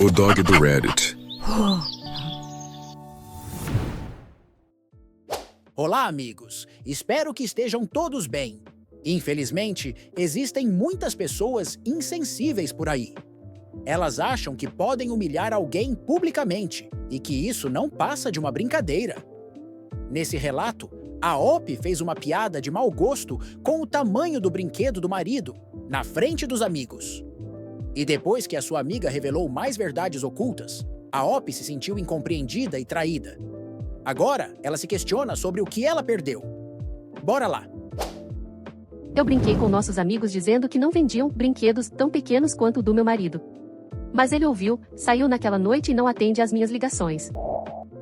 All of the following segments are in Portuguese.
O dog do Reddit. Olá, amigos! Espero que estejam todos bem. Infelizmente, existem muitas pessoas insensíveis por aí. Elas acham que podem humilhar alguém publicamente e que isso não passa de uma brincadeira. Nesse relato, a Op fez uma piada de mau gosto com o tamanho do brinquedo do marido, na frente dos amigos. E depois que a sua amiga revelou mais verdades ocultas, a Op se sentiu incompreendida e traída. Agora, ela se questiona sobre o que ela perdeu. Bora lá! Eu brinquei com nossos amigos dizendo que não vendiam brinquedos tão pequenos quanto o do meu marido. Mas ele ouviu, saiu naquela noite e não atende às minhas ligações.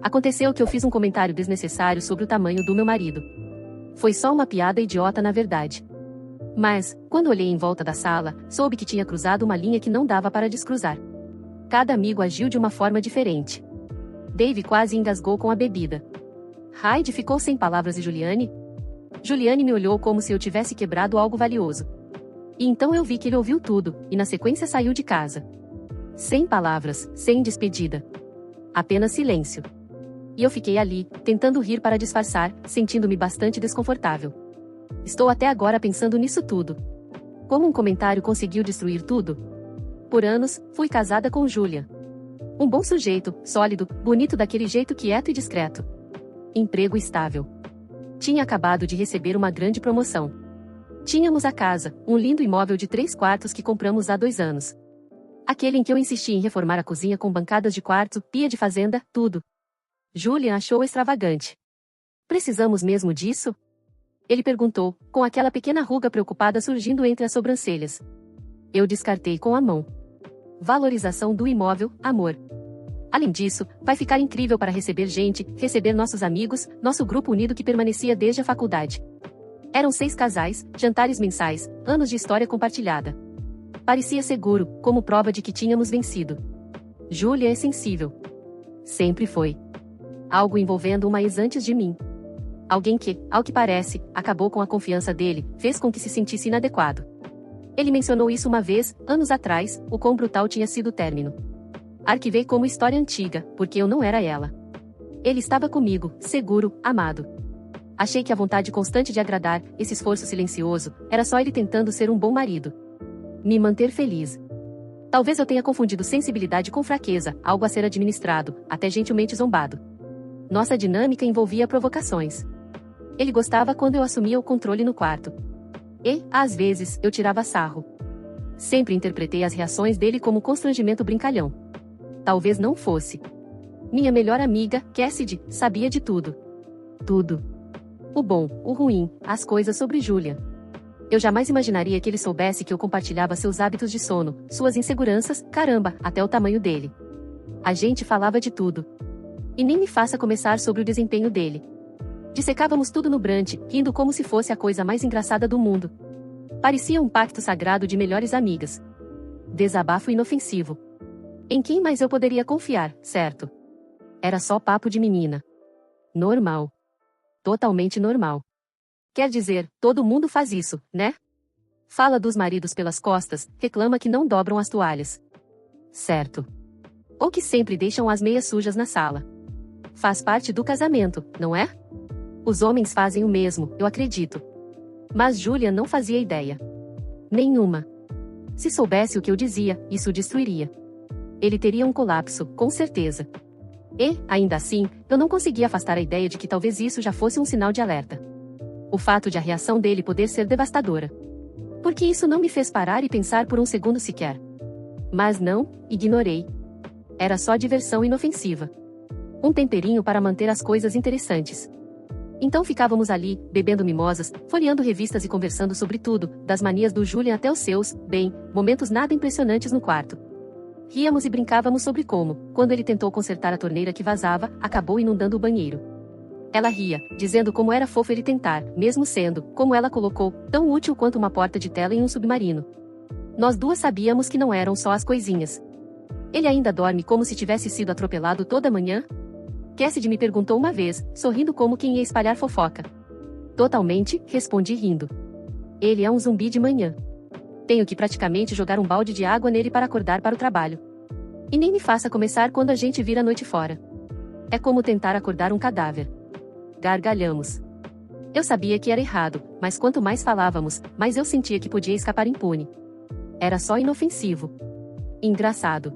Aconteceu que eu fiz um comentário desnecessário sobre o tamanho do meu marido. Foi só uma piada idiota na verdade. Mas, quando olhei em volta da sala, soube que tinha cruzado uma linha que não dava para descruzar. Cada amigo agiu de uma forma diferente. Dave quase engasgou com a bebida. Hyde ficou sem palavras e Juliane? Juliane me olhou como se eu tivesse quebrado algo valioso. E então eu vi que ele ouviu tudo, e na sequência saiu de casa. Sem palavras, sem despedida. Apenas silêncio. E eu fiquei ali, tentando rir para disfarçar, sentindo-me bastante desconfortável. Estou até agora pensando nisso tudo. Como um comentário conseguiu destruir tudo? Por anos, fui casada com Julian. Um bom sujeito, sólido, bonito daquele jeito quieto e discreto. Emprego estável. Tinha acabado de receber uma grande promoção. Tínhamos a casa, um lindo imóvel de 3 quartos que compramos há 2 anos. Aquele em que eu insisti em reformar a cozinha com bancadas de quartzo, pia de fazenda, tudo. Julian achou extravagante. Precisamos mesmo disso? Ele perguntou, com aquela pequena ruga preocupada surgindo entre as sobrancelhas. Eu descartei com a mão. Valorização do imóvel, amor. Além disso, vai ficar incrível para receber gente, receber nossos amigos, nosso grupo unido que permanecia desde a faculdade. Eram 6 casais, jantares mensais, anos de história compartilhada. Parecia seguro, como prova de que tínhamos vencido. Julia é sensível. Sempre foi. Algo envolvendo uma ex antes de mim. Alguém que, ao que parece, acabou com a confiança dele, fez com que se sentisse inadequado. Ele mencionou isso uma vez, anos atrás, o quão brutal tinha sido o término. Arquivei como história antiga, porque eu não era ela. Ele estava comigo, seguro, amado. Achei que a vontade constante de agradar, esse esforço silencioso, era só ele tentando ser um bom marido. Me manter feliz. Talvez eu tenha confundido sensibilidade com fraqueza, algo a ser administrado, até gentilmente zombado. Nossa dinâmica envolvia provocações. Ele gostava quando eu assumia o controle no quarto. E, às vezes, eu tirava sarro. Sempre interpretei as reações dele como constrangimento brincalhão. Talvez não fosse. Minha melhor amiga, Cassidy, sabia de tudo. Tudo. O bom, o ruim, as coisas sobre Julian. Eu jamais imaginaria que ele soubesse que eu compartilhava seus hábitos de sono, suas inseguranças, caramba, até o tamanho dele. A gente falava de tudo. E nem me faça começar sobre o desempenho dele. Dissecávamos tudo no brunch, rindo como se fosse a coisa mais engraçada do mundo. Parecia um pacto sagrado de melhores amigas. Desabafo inofensivo. Em quem mais eu poderia confiar, certo? Era só papo de menina. Normal. Totalmente normal. Quer dizer, todo mundo faz isso, né? Fala dos maridos pelas costas, reclama que não dobram as toalhas. Certo. Ou que sempre deixam as meias sujas na sala. Faz parte do casamento, não é? Os homens fazem o mesmo, eu acredito. Mas Julian não fazia ideia. Nenhuma. Se soubesse o que eu dizia, isso o destruiria. Ele teria um colapso, com certeza. E, ainda assim, eu não conseguia afastar a ideia de que talvez isso já fosse um sinal de alerta. O fato de a reação dele poder ser devastadora. Porque isso não me fez parar e pensar por um segundo sequer. Mas não, ignorei. Era só diversão inofensiva. Um temperinho para manter as coisas interessantes. Então ficávamos ali, bebendo mimosas, folheando revistas e conversando sobre tudo, das manias do Julian até os seus, bem, momentos nada impressionantes no quarto. Ríamos e brincávamos sobre como, quando ele tentou consertar a torneira que vazava, acabou inundando o banheiro. Ela ria, dizendo como era fofo ele tentar, mesmo sendo, como ela colocou, tão útil quanto uma porta de tela em um submarino. Nós duas sabíamos que não eram só as coisinhas. Ele ainda dorme como se tivesse sido atropelado toda manhã? Cassidy me perguntou uma vez, sorrindo como quem ia espalhar fofoca. Totalmente, respondi rindo. Ele é um zumbi de manhã. Tenho que praticamente jogar um balde de água nele para acordar para o trabalho. E nem me faça começar quando a gente vira a noite fora. É como tentar acordar um cadáver. Gargalhamos. Eu sabia que era errado, mas quanto mais falávamos, mais eu sentia que podia escapar impune. Era só inofensivo. Engraçado.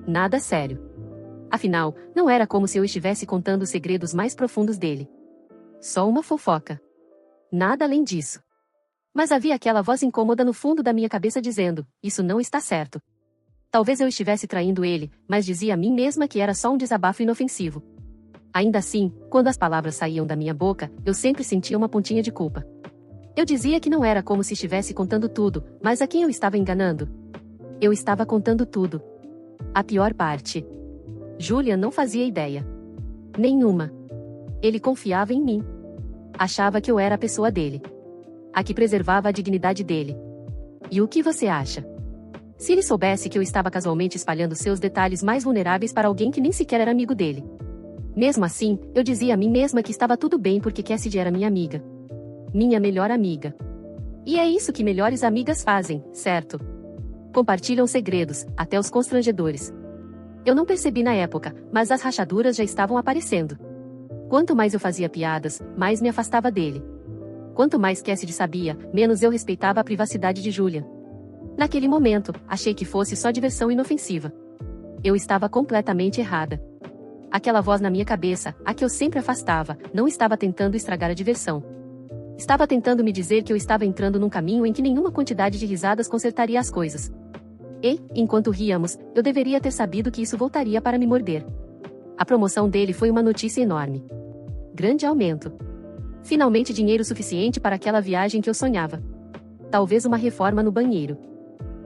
Nada sério. Afinal, não era como se eu estivesse contando os segredos mais profundos dele. Só uma fofoca. Nada além disso. Mas havia aquela voz incômoda no fundo da minha cabeça dizendo, isso não está certo. Talvez eu estivesse traindo ele, mas dizia a mim mesma que era só um desabafo inofensivo. Ainda assim, quando as palavras saíam da minha boca, eu sempre sentia uma pontinha de culpa. Eu dizia que não era como se estivesse contando tudo, mas a quem eu estava enganando? Eu estava contando tudo. A pior parte. Julian não fazia ideia. Nenhuma. Ele confiava em mim. Achava que eu era a pessoa dele. A que preservava a dignidade dele. E o que você acha? Se ele soubesse que eu estava casualmente espalhando seus detalhes mais vulneráveis para alguém que nem sequer era amigo dele. Mesmo assim, eu dizia a mim mesma que estava tudo bem porque Cassidy era minha amiga. Minha melhor amiga. E é isso que melhores amigas fazem, certo? Compartilham segredos, até os constrangedores. Eu não percebi na época, mas as rachaduras já estavam aparecendo. Quanto mais eu fazia piadas, mais me afastava dele. Quanto mais Cassidy sabia, menos eu respeitava a privacidade de Julian. Naquele momento, achei que fosse só diversão inofensiva. Eu estava completamente errada. Aquela voz na minha cabeça, a que eu sempre afastava, não estava tentando estragar a diversão. Estava tentando me dizer que eu estava entrando num caminho em que nenhuma quantidade de risadas consertaria as coisas. E, enquanto ríamos, eu deveria ter sabido que isso voltaria para me morder. A promoção dele foi uma notícia enorme. Grande aumento. Finalmente dinheiro suficiente para aquela viagem que eu sonhava. Talvez uma reforma no banheiro.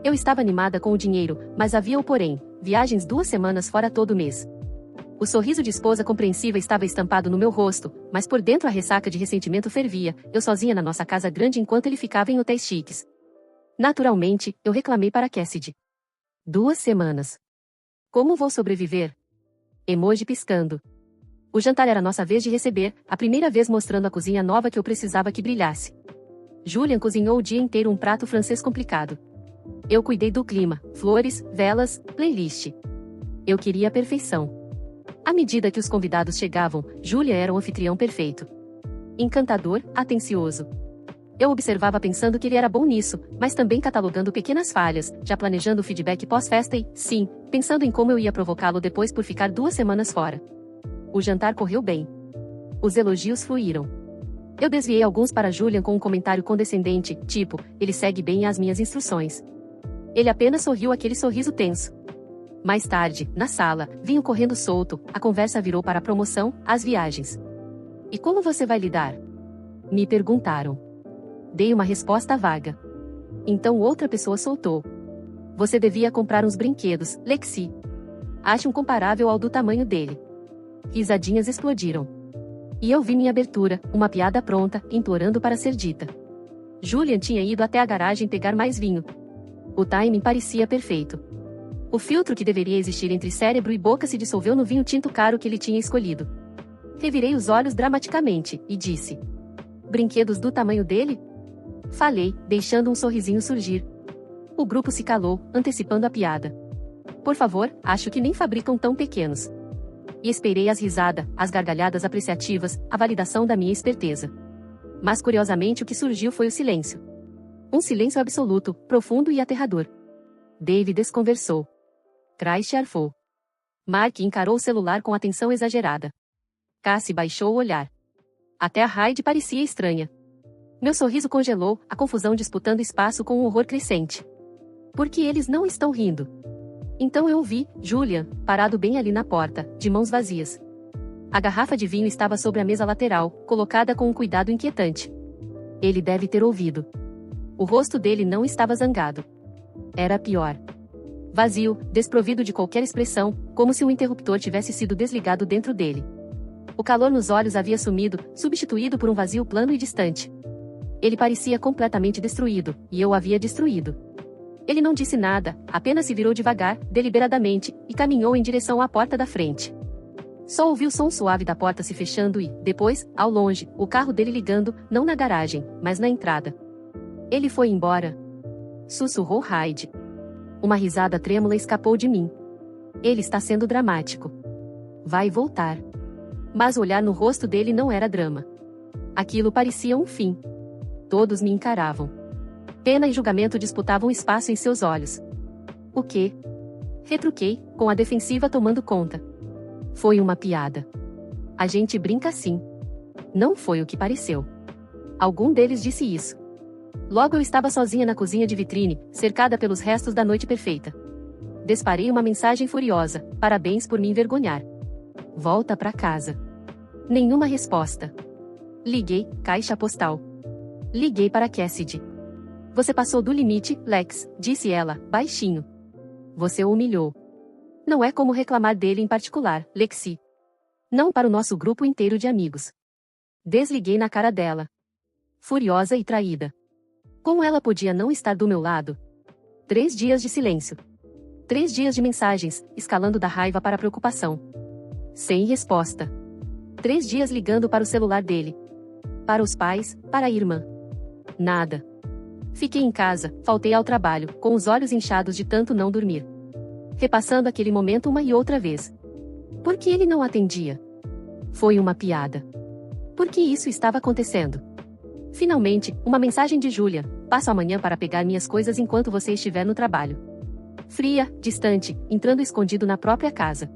Eu estava animada com o dinheiro, mas havia o porém, viagens 2 semanas fora todo mês. O sorriso de esposa compreensiva estava estampado no meu rosto, mas por dentro a ressaca de ressentimento fervia, eu sozinha na nossa casa grande enquanto ele ficava em hotéis chiques. Naturalmente, eu reclamei para Cassidy. 2 semanas. Como vou sobreviver? Emoji piscando. O jantar era nossa vez de receber, a primeira vez mostrando a cozinha nova que eu precisava que brilhasse. Julian cozinhou o dia inteiro um prato francês complicado. Eu cuidei do clima, flores, velas, playlist. Eu queria a perfeição. À medida que os convidados chegavam, Julian era um anfitrião perfeito. Encantador, atencioso. Eu observava pensando que ele era bom nisso, mas também catalogando pequenas falhas, já planejando o feedback pós-festa e, sim, pensando em como eu ia provocá-lo depois por ficar 2 semanas fora. O jantar correu bem. Os elogios fluíram. Eu desviei alguns para Julian com um comentário condescendente, tipo, ele segue bem as minhas instruções. Ele apenas sorriu aquele sorriso tenso. Mais tarde, na sala, vinho correndo solto, a conversa virou para a promoção, as viagens. E como você vai lidar? Me perguntaram. Dei uma resposta vaga. Então outra pessoa soltou. Você devia comprar uns brinquedos, Lexi. Acho um comparável ao do tamanho dele. Risadinhas explodiram. E eu vi minha abertura, uma piada pronta, implorando para ser dita. Julian tinha ido até a garagem pegar mais vinho. O timing parecia perfeito. O filtro que deveria existir entre cérebro e boca se dissolveu no vinho tinto caro que ele tinha escolhido. Revirei os olhos dramaticamente, e disse. Brinquedos do tamanho dele? Falei, deixando um sorrisinho surgir. O grupo se calou, antecipando a piada. Por favor, acho que nem fabricam tão pequenos. E esperei as risadas, as gargalhadas apreciativas, a validação da minha esperteza. Mas curiosamente o que surgiu foi o silêncio. Um silêncio absoluto, profundo e aterrador. Dave desconversou. Christ arfou. Mark encarou o celular com atenção exagerada. Cassie baixou o olhar. Até a Hyde parecia estranha. Meu sorriso congelou, a confusão disputando espaço com um horror crescente. Por que eles não estão rindo? Então eu vi Julian, parado bem ali na porta, de mãos vazias. A garrafa de vinho estava sobre a mesa lateral, colocada com um cuidado inquietante. Ele deve ter ouvido. O rosto dele não estava zangado. Era pior. Vazio, desprovido de qualquer expressão, como se o interruptor tivesse sido desligado dentro dele. O calor nos olhos havia sumido, substituído por um vazio plano e distante. Ele parecia completamente destruído, e eu o havia destruído. Ele não disse nada, apenas se virou devagar, deliberadamente, e caminhou em direção à porta da frente. Só ouvi o som suave da porta se fechando e, depois, ao longe, o carro dele ligando, não na garagem, mas na entrada. Ele foi embora. Sussurrou Hyde. Uma risada trêmula escapou de mim. Ele está sendo dramático. Vai voltar. Mas o olhar no rosto dele não era drama. Aquilo parecia um fim. Todos me encaravam. Pena e julgamento disputavam espaço em seus olhos. O quê? Retruquei, com a defensiva tomando conta. Foi uma piada. A gente brinca assim. Não foi o que pareceu. Algum deles disse isso. Logo eu estava sozinha na cozinha de vitrine, cercada pelos restos da noite perfeita. Disparei uma mensagem furiosa: parabéns por me envergonhar. Volta pra casa. Nenhuma resposta. Liguei, caixa postal. Liguei para Cassidy. Você passou do limite, Lex, disse ela, baixinho. Você o humilhou. Não é como reclamar dele em particular, Lexi. Não para o nosso grupo inteiro de amigos. Desliguei na cara dela. Furiosa e traída. Como ela podia não estar do meu lado? 3 dias de silêncio. 3 dias de mensagens, escalando da raiva para a preocupação. Sem resposta. 3 dias ligando para o celular dele. Para os pais, para a irmã. Nada. Fiquei em casa, faltei ao trabalho, com os olhos inchados de tanto não dormir. Repassando aquele momento uma e outra vez. Por que ele não atendia? Foi uma piada. Por que isso estava acontecendo? Finalmente, uma mensagem de Julia: passo amanhã para pegar minhas coisas enquanto você estiver no trabalho. Fria, distante, entrando escondido na própria casa.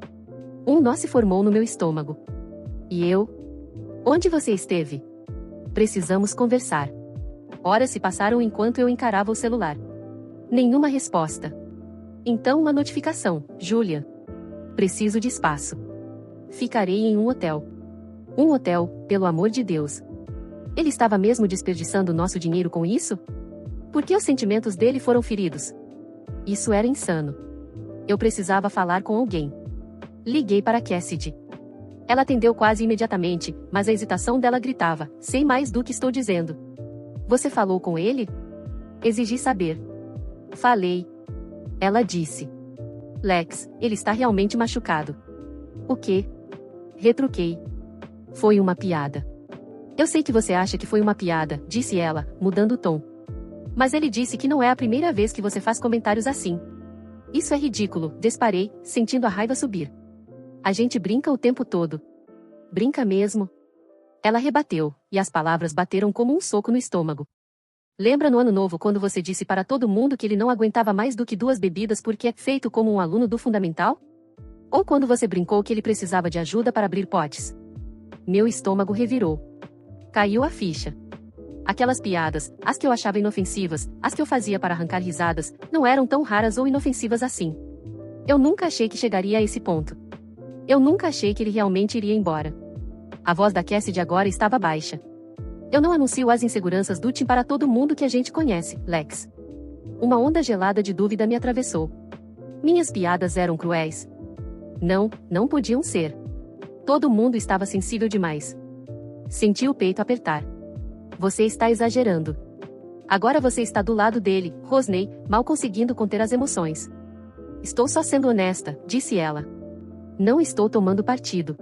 Um nó se formou no meu estômago. E eu? Onde você esteve? Precisamos conversar. Horas se passaram enquanto eu encarava o celular. Nenhuma resposta. Então uma notificação: Julia. Preciso de espaço. Ficarei em um hotel. Um hotel, pelo amor de Deus. Ele estava mesmo desperdiçando nosso dinheiro com isso? Por que os sentimentos dele foram feridos? Isso era insano. Eu precisava falar com alguém. Liguei para Cassidy. Ela atendeu quase imediatamente, mas a hesitação dela gritava: sei mais do que estou dizendo. Você falou com ele? Exigi saber. Falei. Ela disse. Lex, ele está realmente machucado. O quê? Retruquei. Foi uma piada. Eu sei que você acha que foi uma piada, disse ela, mudando o tom. Mas ele disse que não é a primeira vez que você faz comentários assim. Isso é ridículo, disparei, sentindo a raiva subir. A gente brinca o tempo todo. Brinca mesmo? Ela rebateu, e as palavras bateram como um soco no estômago. Lembra no ano novo quando você disse para todo mundo que ele não aguentava mais do que 2 bebidas porque é feito como um aluno do fundamental? Ou quando você brincou que ele precisava de ajuda para abrir potes? Meu estômago revirou. Caiu a ficha. Aquelas piadas, as que eu achava inofensivas, as que eu fazia para arrancar risadas, não eram tão raras ou inofensivas assim. Eu nunca achei que chegaria a esse ponto. Eu nunca achei que ele realmente iria embora. A voz da Cassidy agora estava baixa. Eu não anuncio as inseguranças do Tim para todo mundo que a gente conhece, Lex. Uma onda gelada de dúvida me atravessou. Minhas piadas eram cruéis? Não, não podiam ser. Todo mundo estava sensível demais. Senti o peito apertar. Você está exagerando. Agora você está do lado dele, rosnei, mal conseguindo conter as emoções. Estou só sendo honesta, disse ela. Não estou tomando partido.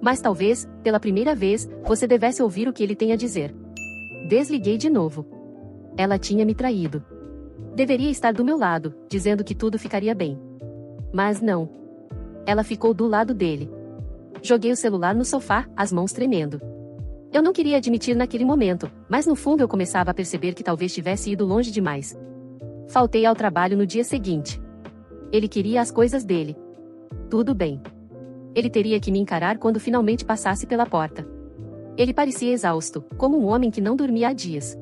Mas talvez, pela primeira vez, você devesse ouvir o que ele tem a dizer. Desliguei de novo. Ela tinha me traído. Deveria estar do meu lado, dizendo que tudo ficaria bem. Mas não. Ela ficou do lado dele. Joguei o celular no sofá, as mãos tremendo. Eu não queria admitir naquele momento, mas no fundo eu começava a perceber que talvez tivesse ido longe demais. Faltei ao trabalho no dia seguinte. Ele queria as coisas dele. Tudo bem. Ele teria que me encarar quando finalmente passasse pela porta. Ele parecia exausto, como um homem que não dormia há dias.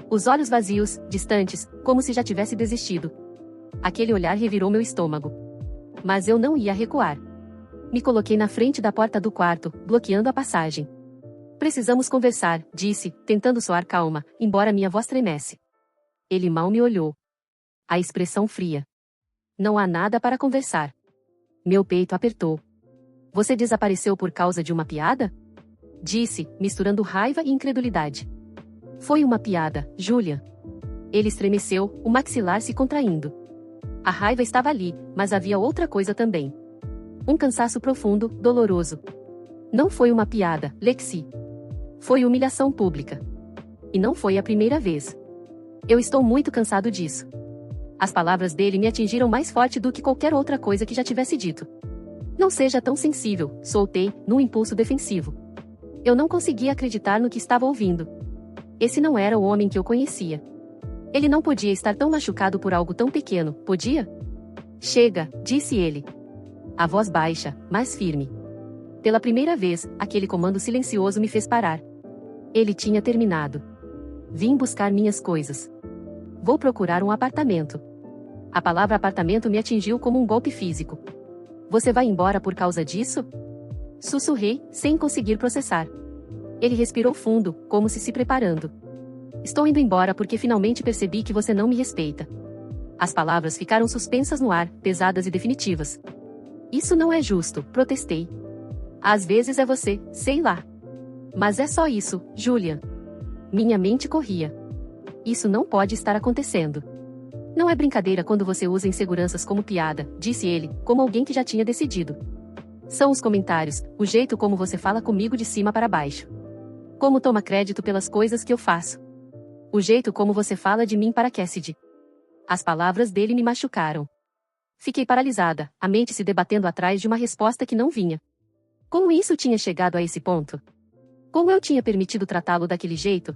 Os olhos vazios, distantes, como se já tivesse desistido. Aquele olhar revirou meu estômago. Mas eu não ia recuar. Me coloquei na frente da porta do quarto, bloqueando a passagem. Precisamos conversar, disse, tentando soar calma, embora minha voz tremesse. Ele mal me olhou. A expressão fria. Não há nada para conversar. Meu peito apertou. Você desapareceu por causa de uma piada? Disse, misturando raiva e incredulidade. Foi uma piada, Julia. Ele estremeceu, o maxilar se contraindo. A raiva estava ali, mas havia outra coisa também. Um cansaço profundo, doloroso. Não foi uma piada, Lexi. Foi humilhação pública. E não foi a primeira vez. Eu estou muito cansado disso. As palavras dele me atingiram mais forte do que qualquer outra coisa que já tivesse dito. Não seja tão sensível, soltei, num impulso defensivo. Eu não conseguia acreditar no que estava ouvindo. Esse não era o homem que eu conhecia. Ele não podia estar tão machucado por algo tão pequeno, podia? Chega, disse ele. A voz baixa, mas firme. Pela primeira vez, aquele comando silencioso me fez parar. Ele tinha terminado. Vim buscar minhas coisas. Vou procurar um apartamento. A palavra apartamento me atingiu como um golpe físico. Você vai embora por causa disso? Sussurrei, sem conseguir processar. Ele respirou fundo, como se preparando. Estou indo embora porque finalmente percebi que você não me respeita. As palavras ficaram suspensas no ar, pesadas e definitivas. Isso não é justo, protestei. Às vezes é você, sei lá. Mas é só isso, Julian. Minha mente corria. Isso não pode estar acontecendo. Não é brincadeira quando você usa inseguranças como piada, disse ele, como alguém que já tinha decidido. São os comentários, o jeito como você fala comigo de cima para baixo. Como toma crédito pelas coisas que eu faço. O jeito como você fala de mim para Cassidy. As palavras dele me machucaram. Fiquei paralisada, a mente se debatendo atrás de uma resposta que não vinha. Como isso tinha chegado a esse ponto? Como eu tinha permitido tratá-lo daquele jeito?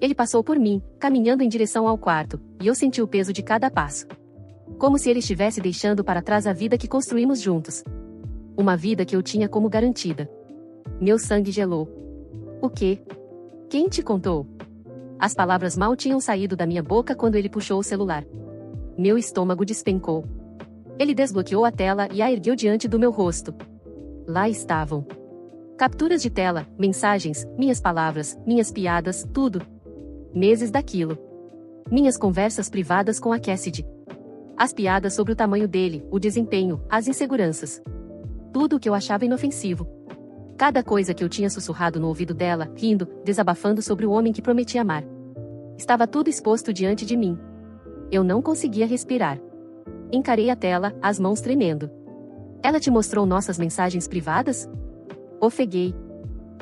Ele passou por mim, caminhando em direção ao quarto, e eu senti o peso de cada passo. Como se ele estivesse deixando para trás a vida que construímos juntos. Uma vida que eu tinha como garantida. Meu sangue gelou. O quê? Quem te contou? As palavras mal tinham saído da minha boca quando ele puxou o celular. Meu estômago despencou. Ele desbloqueou a tela e a ergueu diante do meu rosto. Lá estavam. Capturas de tela, mensagens, minhas palavras, minhas piadas, tudo. Meses daquilo. Minhas conversas privadas com a Cassidy. As piadas sobre o tamanho dele, o desempenho, as inseguranças. Tudo o que eu achava inofensivo. Cada coisa que eu tinha sussurrado no ouvido dela, rindo, desabafando sobre o homem que prometia amar. Estava tudo exposto diante de mim. Eu não conseguia respirar. Encarei a tela, as mãos tremendo. Ela te mostrou nossas mensagens privadas? Ofeguei.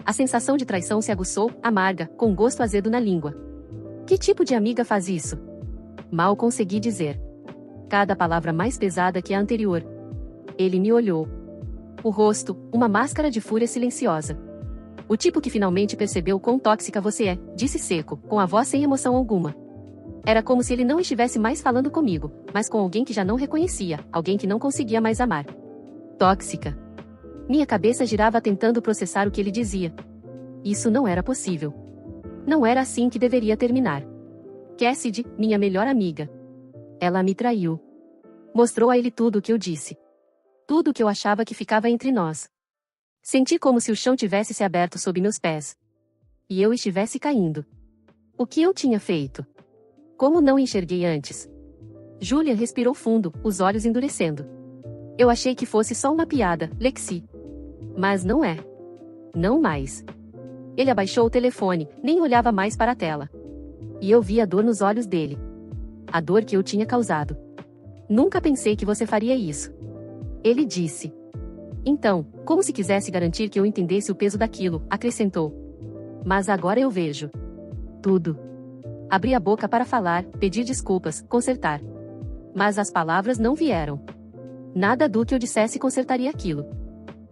A sensação de traição se aguçou, amarga, com gosto azedo na língua. Que tipo de amiga faz isso? Mal consegui dizer. Cada palavra mais pesada que a anterior. Ele me olhou. O rosto, uma máscara de fúria silenciosa. O tipo que finalmente percebeu quão tóxica você é, disse seco, com a voz sem emoção alguma. Era como se ele não estivesse mais falando comigo, mas com alguém que já não reconhecia, alguém que não conseguia mais amar. Tóxica. Minha cabeça girava tentando processar o que ele dizia. Isso não era possível. Não era assim que deveria terminar. Cassidy, minha melhor amiga. Ela me traiu. Mostrou a ele tudo o que eu disse. Tudo o que eu achava que ficava entre nós. Senti como se o chão tivesse se aberto sob meus pés. E eu estivesse caindo. O que eu tinha feito? Como não enxerguei antes? Julia respirou fundo, os olhos endurecendo. Eu achei que fosse só uma piada, Lexi. Mas não é. Não mais. Ele abaixou o telefone, nem olhava mais para a tela. E eu vi a dor nos olhos dele. A dor que eu tinha causado. Nunca pensei que você faria isso. Ele disse. Então, como se quisesse garantir que eu entendesse o peso daquilo, acrescentou. Mas agora eu vejo. Tudo. Abri a boca para falar, pedir desculpas, consertar. Mas as palavras não vieram. Nada do que eu dissesse consertaria aquilo.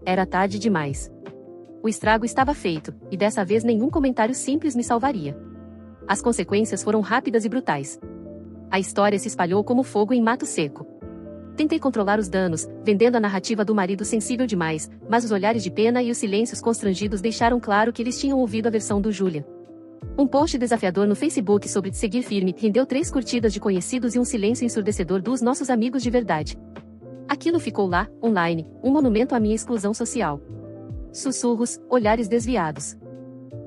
Era tarde demais. O estrago estava feito, e dessa vez nenhum comentário simples me salvaria. As consequências foram rápidas e brutais. A história se espalhou como fogo em mato seco. Tentei controlar os danos, vendendo a narrativa do marido sensível demais, mas os olhares de pena e os silêncios constrangidos deixaram claro que eles tinham ouvido a versão do Julian. Um post desafiador no Facebook sobre seguir firme rendeu 3 curtidas de conhecidos e um silêncio ensurdecedor dos nossos amigos de verdade. Aquilo ficou lá, online, um monumento à minha exclusão social. Sussurros, olhares desviados.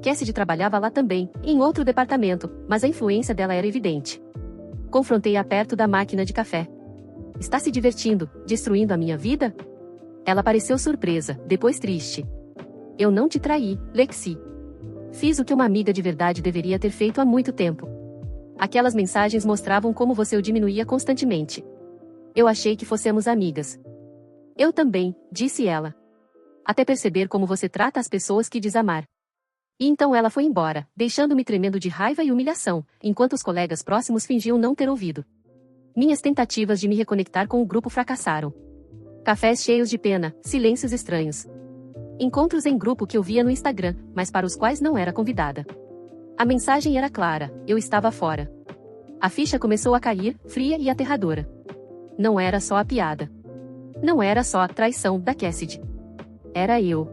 Cassidy trabalhava lá também, em outro departamento, mas a influência dela era evidente. Confrontei-a perto da máquina de café. Está se divertindo, destruindo a minha vida? Ela pareceu surpresa, depois triste. Eu não te traí, Lexi. Fiz o que uma amiga de verdade deveria ter feito há muito tempo. Aquelas mensagens mostravam como você o diminuía constantemente. Eu achei que fossemos amigas. Eu também, disse ela. Até perceber como você trata as pessoas que diz amar. E então ela foi embora, deixando-me tremendo de raiva e humilhação, enquanto os colegas próximos fingiam não ter ouvido. Minhas tentativas de me reconectar com o grupo fracassaram. Cafés cheios de pena, silêncios estranhos. Encontros em grupo que eu via no Instagram, mas para os quais não era convidada. A mensagem era clara, eu estava fora. A ficha começou a cair, fria e aterradora. Não era só a piada. Não era só a traição da Cassidy. Era eu.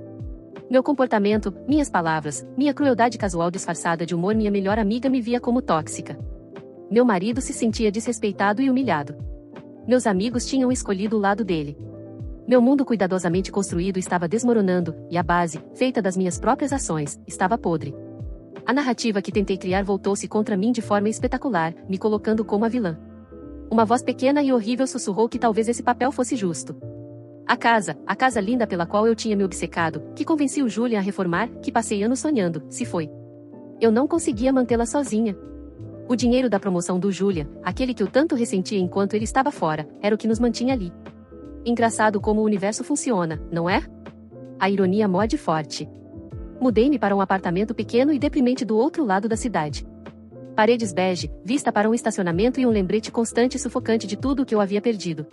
Meu comportamento, minhas palavras, minha crueldade casual disfarçada de humor, minha melhor amiga me via como tóxica. Meu marido se sentia desrespeitado e humilhado. Meus amigos tinham escolhido o lado dele. Meu mundo cuidadosamente construído estava desmoronando, e a base, feita das minhas próprias ações, estava podre. A narrativa que tentei criar voltou-se contra mim de forma espetacular, me colocando como a vilã. Uma voz pequena e horrível sussurrou que talvez esse papel fosse justo. A casa linda pela qual eu tinha me obcecado, que convenci o Julian a reformar, que passei anos sonhando, se foi. Eu não conseguia mantê-la sozinha. O dinheiro da promoção do Julian, aquele que eu tanto ressentia enquanto ele estava fora, era o que nos mantinha ali. Engraçado como o universo funciona, não é? A ironia morde forte. Mudei-me para um apartamento pequeno e deprimente do outro lado da cidade. Paredes bege, vista para um estacionamento e um lembrete constante e sufocante de tudo o que eu havia perdido.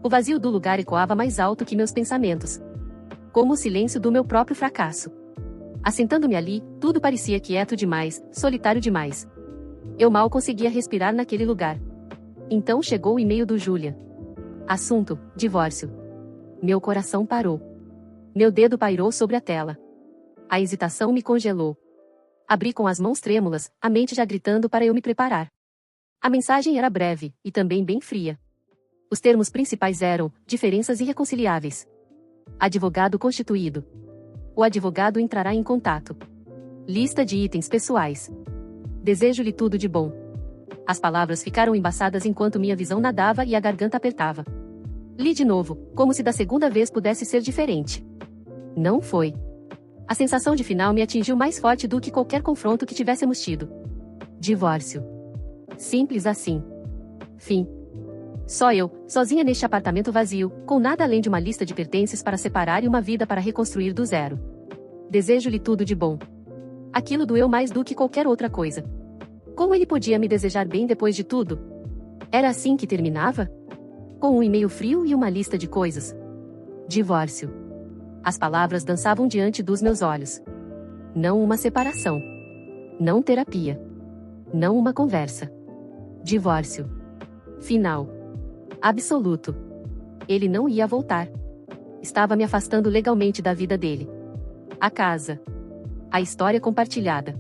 O vazio do lugar ecoava mais alto que meus pensamentos. Como o silêncio do meu próprio fracasso. Assentando-me ali, tudo parecia quieto demais, solitário demais. Eu mal conseguia respirar naquele lugar. Então chegou o e-mail do Julian. Assunto: divórcio. Meu coração parou. Meu dedo pairou sobre a tela. A hesitação me congelou. Abri com as mãos trêmulas, a mente já gritando para eu me preparar. A mensagem era breve, e também bem fria. Os termos principais eram: diferenças irreconciliáveis. Advogado constituído. O advogado entrará em contato. Lista de itens pessoais. Desejo-lhe tudo de bom. As palavras ficaram embaçadas enquanto minha visão nadava e a garganta apertava. Li de novo, como se da segunda vez pudesse ser diferente. Não foi. A sensação de final me atingiu mais forte do que qualquer confronto que tivéssemos tido. Divórcio. Simples assim. Fim. Só eu, sozinha neste apartamento vazio, com nada além de uma lista de pertences para separar e uma vida para reconstruir do zero. Desejo-lhe tudo de bom. Aquilo doeu mais do que qualquer outra coisa. Como ele podia me desejar bem depois de tudo? Era assim que terminava? Com um e-mail frio e uma lista de coisas. Divórcio. As palavras dançavam diante dos meus olhos. Não uma separação. Não terapia. Não uma conversa. Divórcio. Final. Absoluto. Ele não ia voltar. Estava me afastando legalmente da vida dele. A casa. A história compartilhada.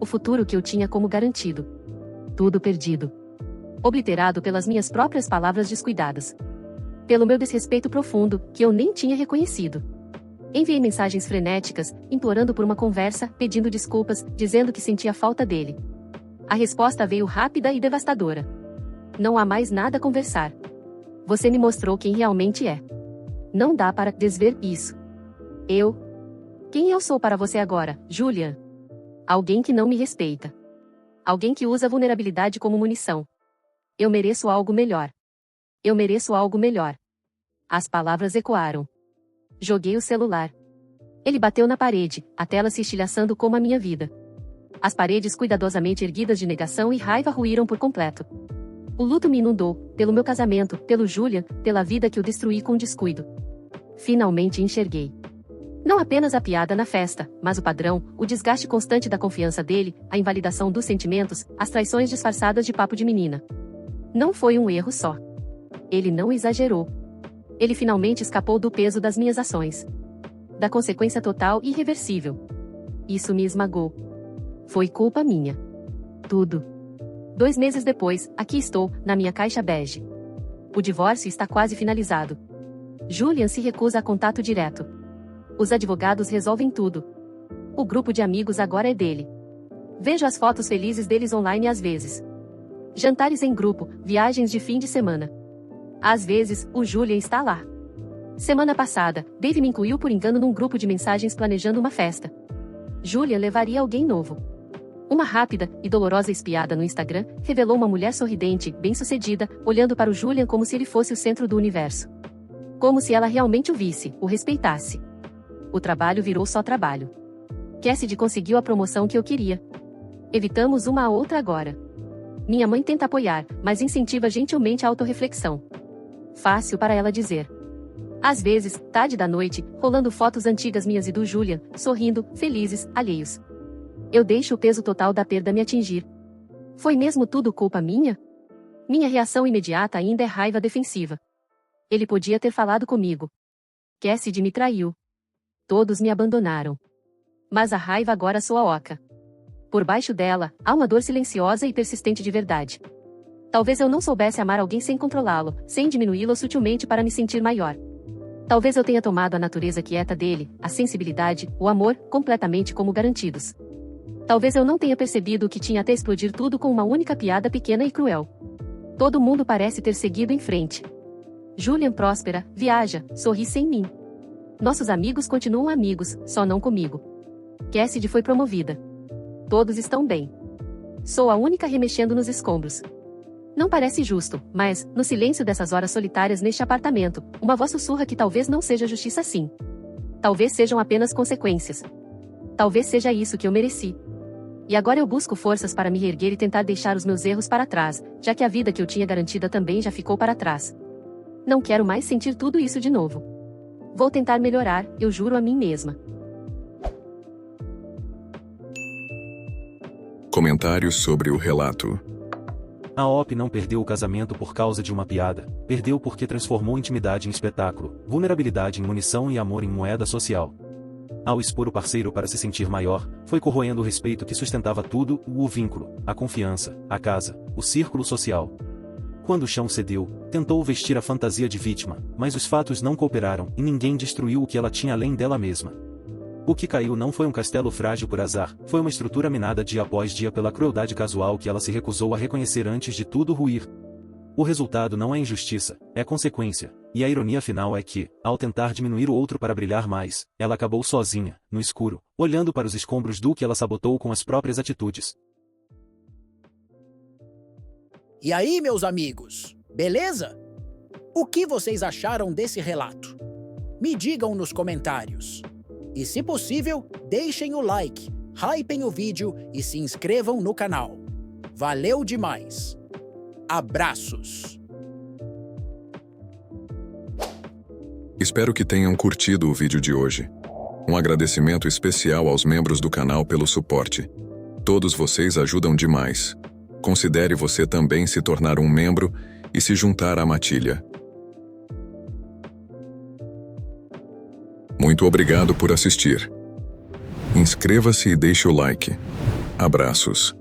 O futuro que eu tinha como garantido. Tudo perdido. Obliterado pelas minhas próprias palavras descuidadas. Pelo meu desrespeito profundo, que eu nem tinha reconhecido. Enviei mensagens frenéticas, implorando por uma conversa, pedindo desculpas, dizendo que sentia falta dele. A resposta veio rápida e devastadora. Não há mais nada a conversar. Você me mostrou quem realmente é. Não dá para desver isso. Quem eu sou para você agora, Julian? Alguém que não me respeita. Alguém que usa a vulnerabilidade como munição. Eu mereço algo melhor. Eu mereço algo melhor. As palavras ecoaram. Joguei o celular. Ele bateu na parede, a tela se estilhaçando como a minha vida. As paredes cuidadosamente erguidas de negação e raiva ruíram por completo. O luto me inundou, pelo meu casamento, pelo Julian, pela vida que eu destruí com descuido. Finalmente enxerguei. Não apenas a piada na festa, mas o padrão, o desgaste constante da confiança dele, a invalidação dos sentimentos, as traições disfarçadas de papo de menina. Não foi um erro só. Ele não exagerou. Ele finalmente escapou do peso das minhas ações. Da consequência total e irreversível. Isso me esmagou. Foi culpa minha. Tudo. 2 meses depois, aqui estou, na minha caixa bege. O divórcio está quase finalizado. Julian se recusa a contato direto. Os advogados resolvem tudo. O grupo de amigos agora é dele. Vejo as fotos felizes deles online às vezes. Jantares em grupo, viagens de fim de semana. Às vezes, o Julian está lá. Semana passada, Dave me incluiu por engano num grupo de mensagens planejando uma festa. Julian levaria alguém novo. Uma rápida e dolorosa espiada no Instagram revelou uma mulher sorridente, bem-sucedida, olhando para o Julian como se ele fosse o centro do universo. Como se ela realmente o visse, o respeitasse. O trabalho virou só trabalho. Cassidy conseguiu a promoção que eu queria. Evitamos uma a outra agora. Minha mãe tenta apoiar, mas incentiva gentilmente a autorreflexão. Fácil para ela dizer. Às vezes, tarde da noite, rolando fotos antigas minhas e do Julian, sorrindo, felizes, alheios. Eu deixo o peso total da perda me atingir. Foi mesmo tudo culpa minha? Minha reação imediata ainda é raiva defensiva. Ele podia ter falado comigo. Cassidy me traiu. Todos me abandonaram. Mas a raiva agora soa oca. Por baixo dela, há uma dor silenciosa e persistente de verdade. Talvez eu não soubesse amar alguém sem controlá-lo, sem diminuí-lo sutilmente para me sentir maior. Talvez eu tenha tomado a natureza quieta dele, a sensibilidade, o amor, completamente como garantidos. Talvez eu não tenha percebido o que tinha até explodir tudo com uma única piada pequena e cruel. Todo mundo parece ter seguido em frente. Julian próspera, viaja, sorri sem mim. Nossos amigos continuam amigos, só não comigo. Cassidy foi promovida. Todos estão bem. Sou a única remexendo nos escombros. Não parece justo, mas, no silêncio dessas horas solitárias neste apartamento, uma voz sussurra que talvez não seja justiça assim. Talvez sejam apenas consequências. Talvez seja isso que eu mereci. E agora eu busco forças para me reerguer e tentar deixar os meus erros para trás, já que a vida que eu tinha garantida também já ficou para trás. Não quero mais sentir tudo isso de novo. Vou tentar melhorar, eu juro a mim mesma. Comentários sobre o relato. A OP não perdeu o casamento por causa de uma piada, perdeu porque transformou intimidade em espetáculo, vulnerabilidade em munição e amor em moeda social. Ao expor o parceiro para se sentir maior, foi corroendo o respeito que sustentava tudo, o vínculo, a confiança, a casa, o círculo social. Quando o chão cedeu, tentou vestir a fantasia de vítima, mas os fatos não cooperaram e ninguém destruiu o que ela tinha além dela mesma. O que caiu não foi um castelo frágil por azar, foi uma estrutura minada dia após dia pela crueldade casual que ela se recusou a reconhecer antes de tudo ruir. O resultado não é injustiça, é consequência, e a ironia final é que, ao tentar diminuir o outro para brilhar mais, ela acabou sozinha, no escuro, olhando para os escombros do que ela sabotou com as próprias atitudes. E aí, meus amigos, beleza? O que vocês acharam desse relato? Me digam nos comentários. E se possível, deixem o like, hypem o vídeo e se inscrevam no canal. Valeu demais! Abraços! Espero que tenham curtido o vídeo de hoje. Um agradecimento especial aos membros do canal pelo suporte. Todos vocês ajudam demais. Considere você também se tornar um membro e se juntar à matilha. Muito obrigado por assistir. Inscreva-se e deixe o like. Abraços.